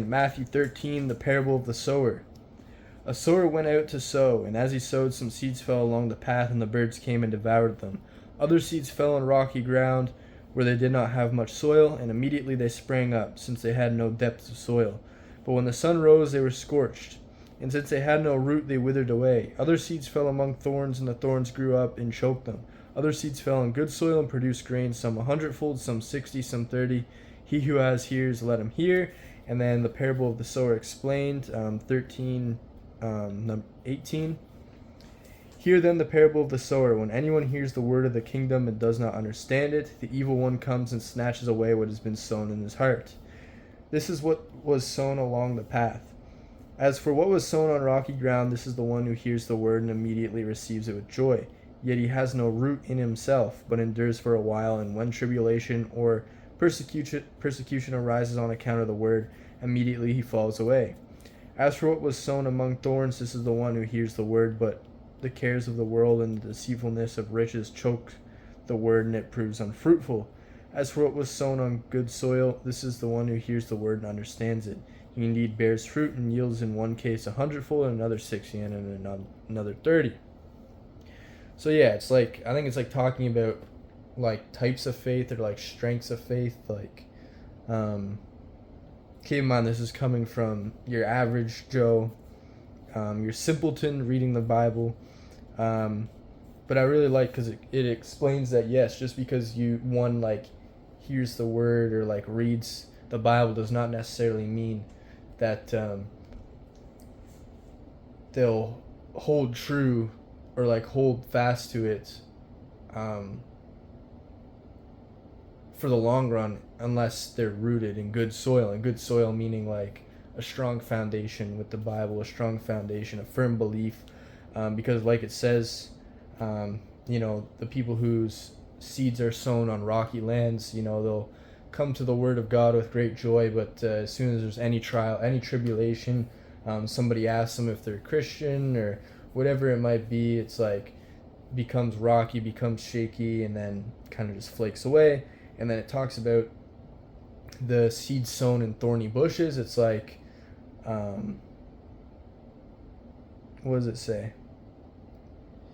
in Matthew 13, the parable of the sower. A sower went out to sow, and as he sowed, some seeds fell along the path, and the birds came and devoured them. Other seeds fell on rocky ground, where they did not have much soil, and immediately they sprang up, since they had no depth of soil. But when the sun rose, they were scorched, and since they had no root, they withered away. Other seeds fell among thorns, and the thorns grew up and choked them. Other seeds fell in good soil and produced grain, some 100-fold, some 60, some 30. He who has ears, let him hear. And then the parable of the sower explained, 13, 18. Hear then the parable of the sower. When anyone hears the word of the kingdom and does not understand it, the evil one comes and snatches away what has been sown in his heart. This is what was sown along the path. As for what was sown on rocky ground, this is the one who hears the word and immediately receives it with joy. Yet he has no root in himself, but endures for a while, and when tribulation or persecution arises on account of the word, immediately he falls away. As for what was sown among thorns, this is the one who hears the word, but the cares of the world and the deceitfulness of riches choke the word, and it proves unfruitful. As for what was sown on good soil, this is the one who hears the word and understands it. He indeed bears fruit and yields in one case 100-fold, and another 60, and in another 30. So yeah, it's like, I think it's like talking about like types of faith or like strengths of faith. Like, keep in mind, this is coming from your average Joe, your simpleton reading the Bible. But I really like, because it explains that, yes, just because one like hears the word or like reads the Bible does not necessarily mean that they'll hold true or like hold fast to it for the long run, unless they're rooted in good soil. And good soil meaning like a strong foundation with the Bible, a strong foundation, a firm belief, because like it says, the people whose seeds are sown on rocky lands, they'll come to the word of God with great joy, but as soon as there's any trial, any tribulation, somebody asks them if they're Christian or whatever it might be, it's like becomes rocky, becomes shaky, and then kind of just flakes away. And then it talks about the seeds sown in thorny bushes. It's like, what does it say?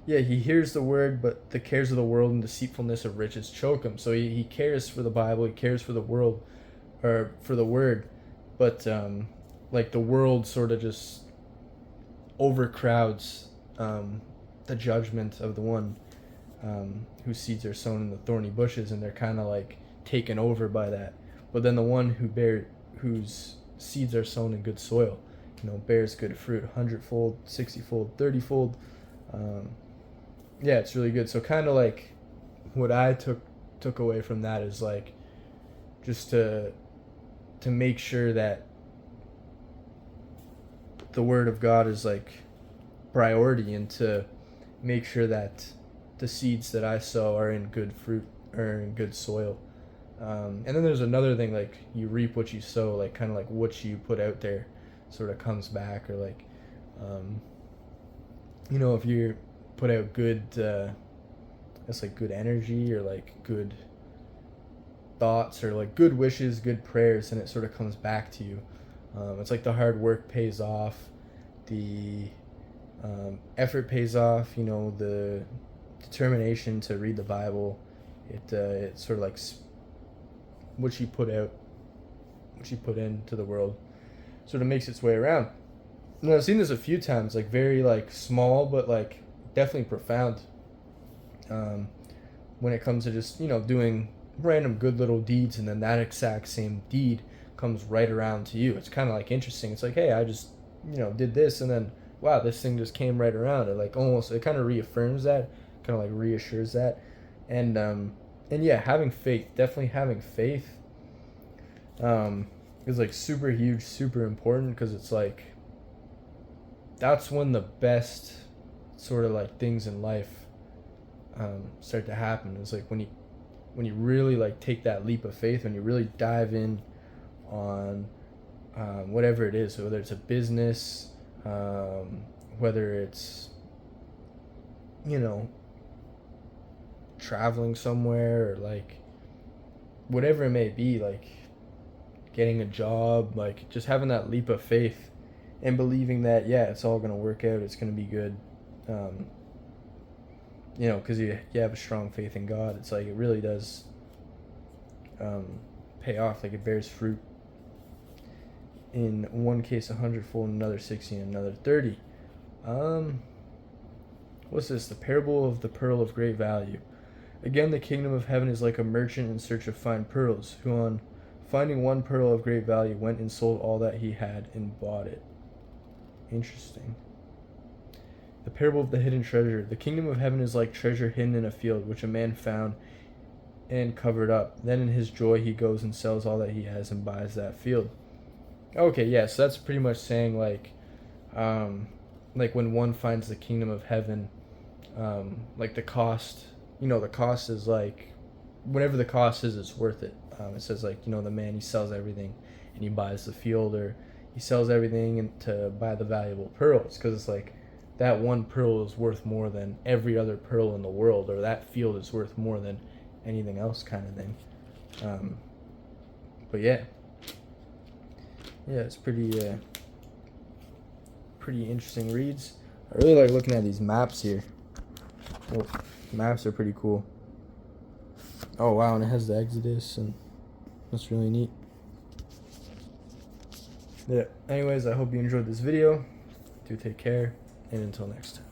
Yeah, he hears the word, but the cares of the world and deceitfulness of riches choke him. So he cares for the Bible, he cares for the world, or for the word, but like the world sort of just overcrowds the judgment of the one whose seeds are sown in the thorny bushes, and they're kind of like taken over by that. But then the one whose seeds are sown in good soil, bears good fruit, 100-fold, 60-fold, 30-fold. Yeah, it's really good. So kind of like what I took away from that is like just to make sure that the word of God is like priority, and to make sure that the seeds that I sow are in good fruit or in good soil. And then there's another thing, like you reap what you sow, like kind of like what you put out there sort of comes back, or like, if you put out good, it's like good energy or like good thoughts or like good wishes, good prayers, and it sort of comes back to you. It's like the hard work pays off, the effort pays off, the determination to read the Bible, it sort of like what you put out, what you put into the world, sort of makes its way around. And I've seen this a few times, like very like small, but like definitely profound, when it comes to just doing random good little deeds, and then that exact same deed comes right around to you. It's kind of like interesting. It's like, hey, I just did this, and then wow, this thing just came right around. It like almost, it kind of reaffirms that, kind of like reassures that. And yeah, having faith, definitely having faith is like super huge, super important, because it's like that's when the best sort of like things in life start to happen. It's like when you really like take that leap of faith, when you really dive in on whatever it is, so whether it's a business, whether it's traveling somewhere, or like whatever it may be, like, when you really like take that leap of faith, when you really dive in on whatever it is, so whether it's a business, whether it's traveling somewhere, or like whatever it may be, like, when you really like take that leap of faith, when you really dive in on whatever it is, so whether it's a business, whether it's traveling somewhere, or like getting a job, like just having that leap of faith and believing that, yeah, it's all going to work out, it's going to be good. You know, because you have a strong faith in God. It's like it really does pay off, like it bears fruit. In one case 100-fold, in another 60, and another 30. What's this? The parable of the pearl of great value. Again, the kingdom of heaven is like a merchant in search of fine pearls, who on finding one pearl of great value went and sold all that he had and bought it. Interesting. The parable of the hidden treasure. The kingdom of heaven is like treasure hidden in a field, which a man found and covered up. Then in his joy he goes and sells all that he has and buys that field. Okay, yeah, so that's pretty much saying like when one finds the kingdom of heaven, like the cost, the cost is like, whatever the cost is, it's worth it. It says like, the man, he sells everything and he buys the field, or he sells everything to buy the valuable pearls, because it's like that one pearl is worth more than every other pearl in the world, or that field is worth more than anything else, kind of thing. But yeah, it's pretty interesting reads. I really like looking at these maps here. Oh, maps are pretty cool. Oh wow, and it has the Exodus, and that's really neat. Yeah, anyways, I hope you enjoyed this video. Do take care, and until next time.